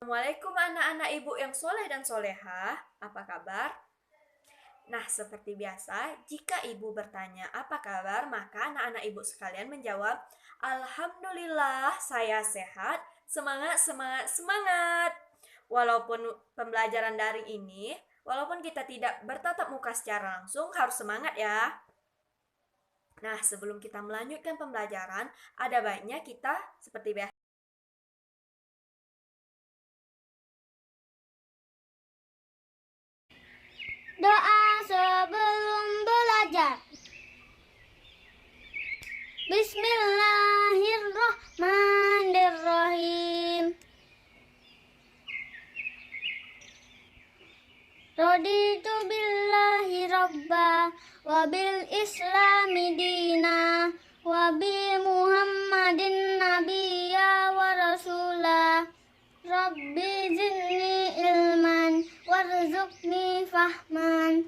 Assalamualaikum anak-anak ibu yang soleh dan solehah, apa kabar? Nah, seperti biasa, jika ibu bertanya apa kabar, maka anak-anak ibu sekalian menjawab, Alhamdulillah, saya sehat, semangat, semangat, semangat. Walaupun pembelajaran daring ini, walaupun kita tidak bertatap muka secara langsung, harus semangat ya. Nah, sebelum kita melanjutkan pembelajaran, ada baiknya kita seperti biasa. Doa sebelum belajar. Bismillahirrahmanirrahim. Raditu billahi rabba wa bil islami dina wa bi muhammadin nabiyya wa rasula. Rabbi zidni ilman warzuqni fahman.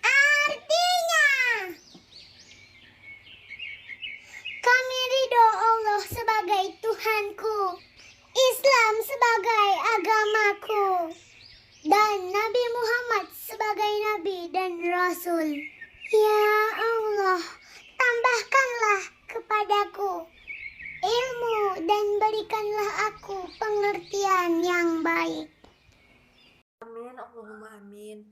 Artinya, kami ridho Allah sebagai Tuhanku, Islam sebagai agamaku, dan Nabi Muhammad sebagai Nabi dan Rasul. Ya Allah, tambahkanlah kepadaku ilmu dan berikanlah aku pengertian yang baik. Amin, Allahumma amin.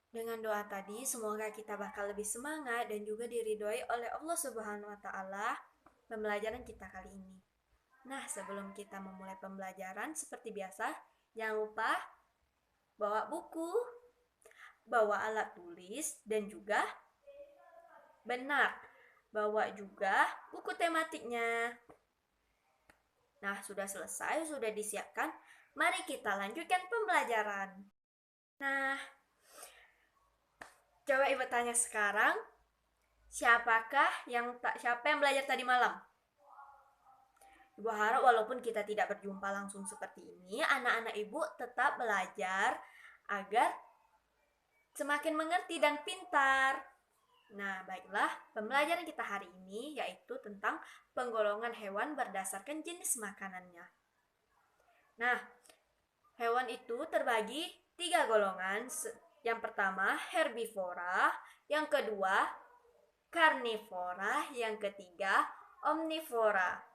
Dengan doa tadi, semoga kita bakal lebih semangat dan juga diridhoi oleh Allah Subhanahu wa Ta'ala pembelajaran kita kali ini. Nah, sebelum kita memulai pembelajaran, seperti biasa, jangan lupa bawa buku, bawa alat tulis, dan juga bawa juga buku tematiknya. Nah, sudah selesai, sudah disiapkan. Mari kita lanjutkan pembelajaran. Nah, coba ibu tanya sekarang, siapa yang belajar tadi malam? Ibu harap walaupun kita tidak berjumpa langsung seperti ini, anak-anak ibu tetap belajar agar semakin mengerti dan pintar. Nah, baiklah, pembelajaran kita hari ini yaitu tentang penggolongan hewan berdasarkan jenis makanannya. Nah, hewan itu terbagi 3 golongan. Yang pertama, herbivora, yang kedua, karnivora, yang ketiga, omnivora.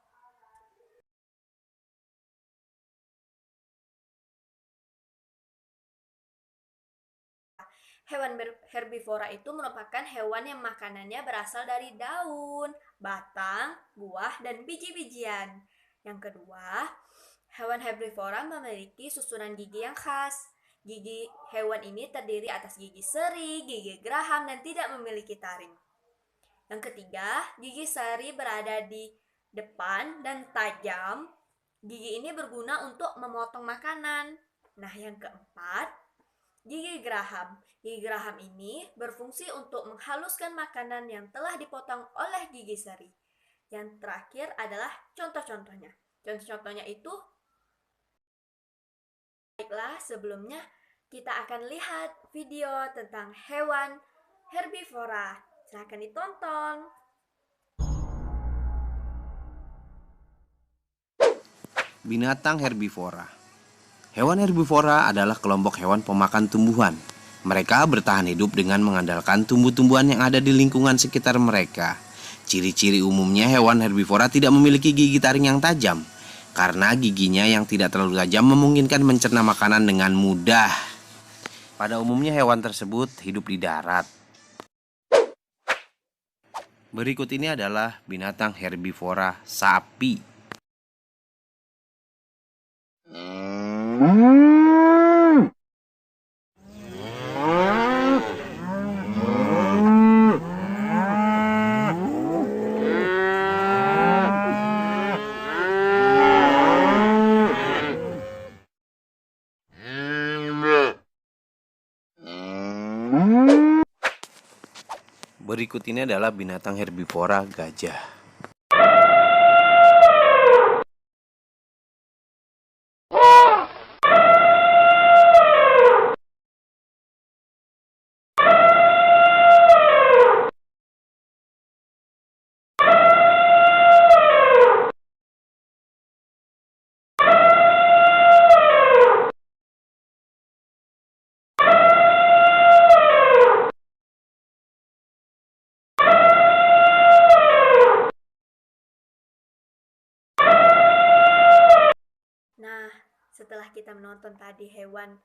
Hewan herbivora itu merupakan hewan yang makanannya berasal dari daun, batang, buah, dan biji-bijian. Yang kedua, hewan herbivora memiliki susunan gigi yang khas. Gigi hewan ini terdiri atas gigi seri, gigi geraham, dan tidak memiliki taring. Yang ketiga, gigi seri berada di depan dan tajam. Gigi ini berguna untuk memotong makanan. Nah, yang keempat, gigi geraham. Gigi geraham ini berfungsi untuk menghaluskan makanan yang telah dipotong oleh gigi seri. Yang terakhir adalah contoh-contohnya. Contoh-contohnya itu, baiklah, sebelumnya kita akan lihat video tentang hewan herbivora. Silahkan ditonton. Binatang herbivora. Hewan herbivora adalah kelompok hewan pemakan tumbuhan. Mereka bertahan hidup dengan mengandalkan tumbuh-tumbuhan yang ada di lingkungan sekitar mereka. Ciri-ciri umumnya hewan herbivora tidak memiliki gigi taring yang tajam, karena giginya yang tidak terlalu tajam memungkinkan mencerna makanan dengan mudah. Pada umumnya hewan tersebut hidup di darat. Berikut ini adalah binatang herbivora sapi. Berikut ini adalah binatang herbivora gajah. Nah, setelah kita menonton tadi hewan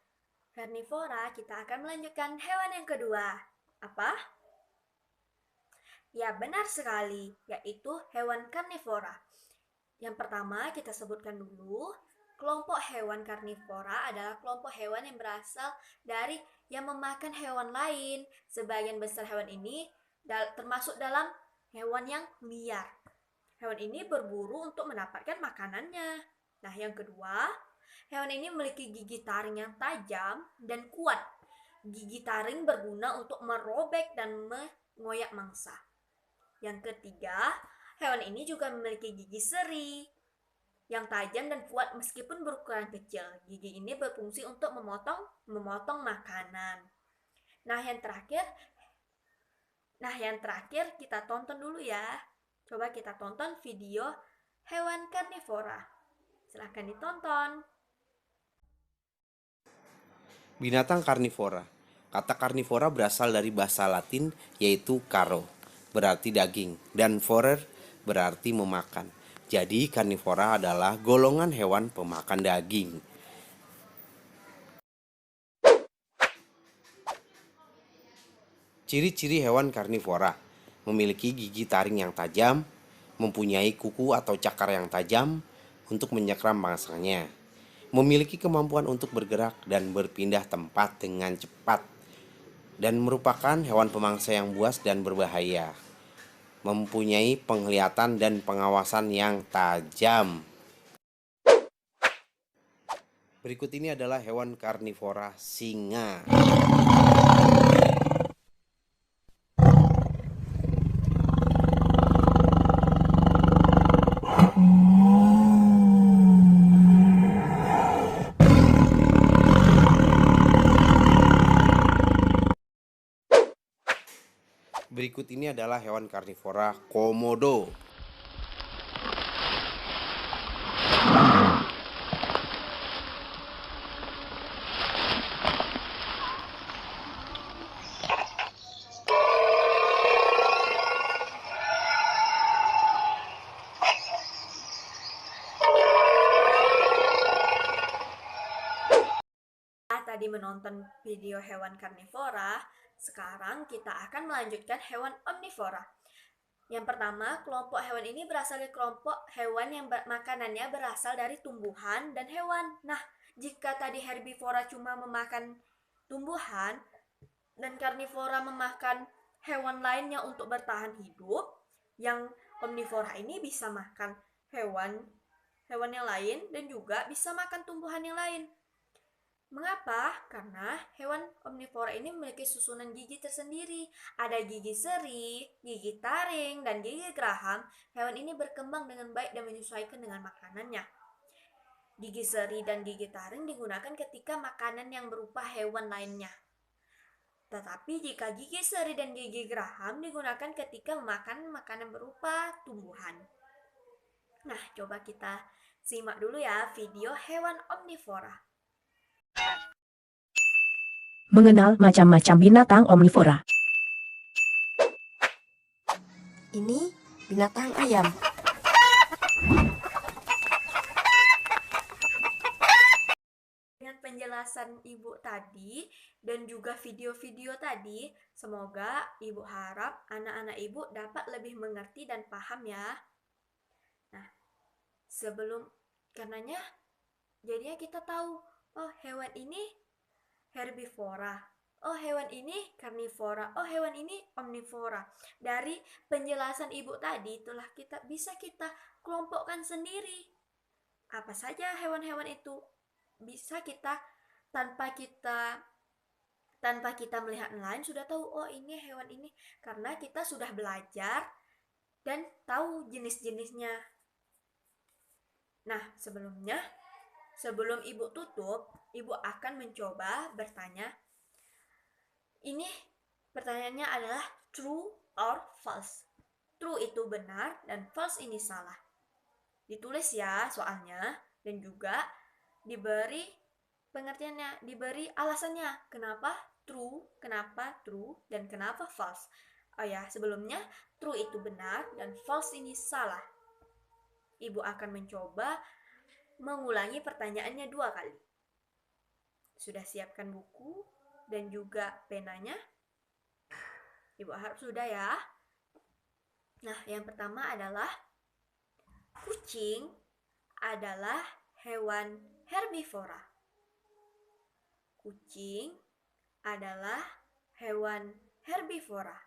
karnivora, kita akan melanjutkan hewan yang kedua. Apa? Ya, benar sekali, yaitu hewan karnivora. Yang pertama kita sebutkan dulu, kelompok hewan karnivora adalah kelompok hewan yang berasal dari yang memakan hewan lain. Sebagian besar hewan ini termasuk dalam hewan yang liar. Hewan ini berburu untuk mendapatkan makanannya. Nah, yang kedua, hewan ini memiliki gigi taring yang tajam dan kuat. Gigi taring berguna untuk merobek dan mengoyak mangsa. Yang ketiga, hewan ini juga memiliki gigi seri yang tajam dan kuat meskipun berukuran kecil. Gigi ini berfungsi untuk memotong makanan. Nah, yang terakhir kita tonton dulu ya. Coba kita tonton video hewan karnivora. Silahkan ditonton. Binatang karnivora. Kata karnivora berasal dari bahasa Latin yaitu caro, berarti daging, dan vorer berarti memakan. Jadi karnivora adalah golongan hewan pemakan daging. Ciri-ciri hewan karnivora: memiliki gigi taring yang tajam, mempunyai kuku atau cakar yang tajam untuk menyerang mangsanya, memiliki kemampuan untuk bergerak dan berpindah tempat dengan cepat, dan merupakan hewan pemangsa yang buas dan berbahaya, mempunyai penglihatan dan pengawasan yang tajam. Berikut ini adalah hewan karnivora singa. Berikut ini adalah hewan karnivora komodo. Tadi menonton video hewan karnivora, sekarang kita akan melanjutkan hewan omnivora. Yang pertama, kelompok hewan ini berasal dari kelompok hewan yang makanannya berasal dari tumbuhan dan hewan. Nah, jika tadi herbivora cuma memakan tumbuhan dan karnivora memakan hewan lainnya untuk bertahan hidup, yang omnivora ini bisa makan hewan yang lain dan juga bisa makan tumbuhan yang lain. Mengapa? Karena hewan omnivora ini memiliki susunan gigi tersendiri. Ada gigi seri, gigi taring, dan gigi geraham. Hewan ini berkembang dengan baik dan menyesuaikan dengan makanannya. Gigi seri dan gigi taring digunakan ketika makanan yang berupa hewan lainnya. Tetapi jika gigi seri dan gigi geraham digunakan ketika memakan makanan berupa tumbuhan. Nah, coba kita simak dulu ya video hewan omnivora. Mengenal macam-macam binatang omnivora. Ini binatang ayam. Dengan penjelasan Ibu tadi dan juga video-video tadi, semoga Ibu harap anak-anak Ibu dapat lebih mengerti dan paham ya. Nah, karenanya jadinya kita tahu, oh hewan ini herbivora, oh hewan ini karnivora, oh hewan ini omnivora. Dari penjelasan Ibu tadi itulah bisa kita kelompokkan sendiri. Apa saja hewan-hewan itu bisa kita tanpa kita melihat lain sudah tahu, oh ini hewan ini, karena kita sudah belajar dan tahu jenis-jenisnya. Nah, sebelum Ibu tutup, Ibu akan mencoba bertanya. Ini pertanyaannya adalah true or false. True itu benar dan false ini salah. Ditulis ya soalnya dan juga diberi pengertiannya, diberi alasannya kenapa true, dan kenapa false. Oh ya, sebelumnya true itu benar dan false ini salah. Ibu akan mencoba mengulangi pertanyaannya 2 kali. Sudah siapkan buku dan juga penanya? Ibu harap sudah ya. Nah, yang pertama adalah kucing adalah hewan herbivora. Kucing adalah hewan herbivora.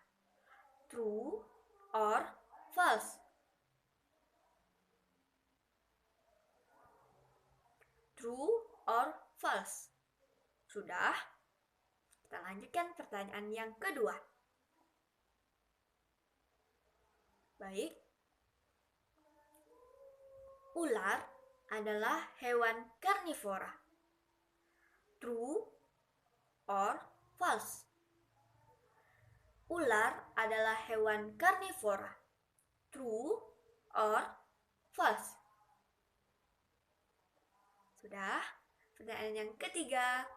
True or false? True or false? Sudah? Kita lanjutkan pertanyaan yang kedua. Baik. Ular adalah hewan karnivora. True or false? Ular adalah hewan karnivora. True or false? Sudah? Pertanyaan yang ketiga.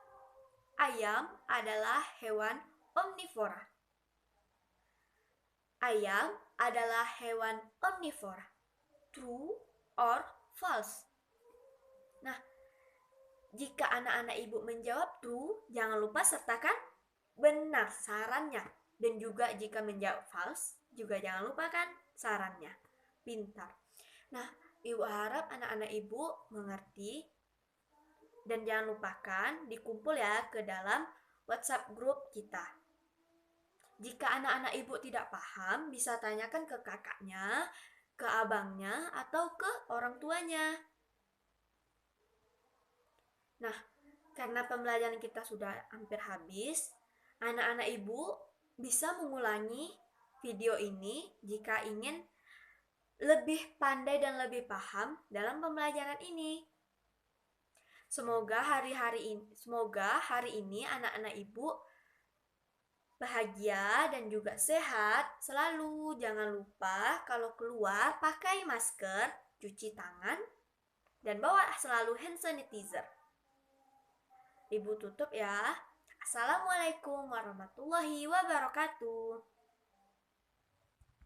Ayam adalah hewan omnivora. Ayam adalah hewan omnivora. True or false? Nah, jika anak-anak ibu menjawab true, jangan lupa sertakan benar sarannya. Dan juga jika menjawab false, juga jangan lupakan sarannya. Pintar. Nah, ibu harap anak-anak ibu mengerti. Dan jangan lupakan dikumpul ya ke dalam WhatsApp grup kita. Jika anak-anak ibu tidak paham, bisa tanyakan ke kakaknya, ke abangnya, atau ke orang tuanya. Nah, karena pembelajaran kita sudah hampir habis, anak-anak ibu bisa mengulangi video ini jika ingin lebih pandai dan lebih paham dalam pembelajaran ini. Semoga hari ini anak-anak ibu bahagia dan juga sehat selalu. Jangan lupa kalau keluar pakai masker, cuci tangan, dan bawa selalu hand sanitizer. Ibu tutup ya. Assalamualaikum warahmatullahi wabarakatuh.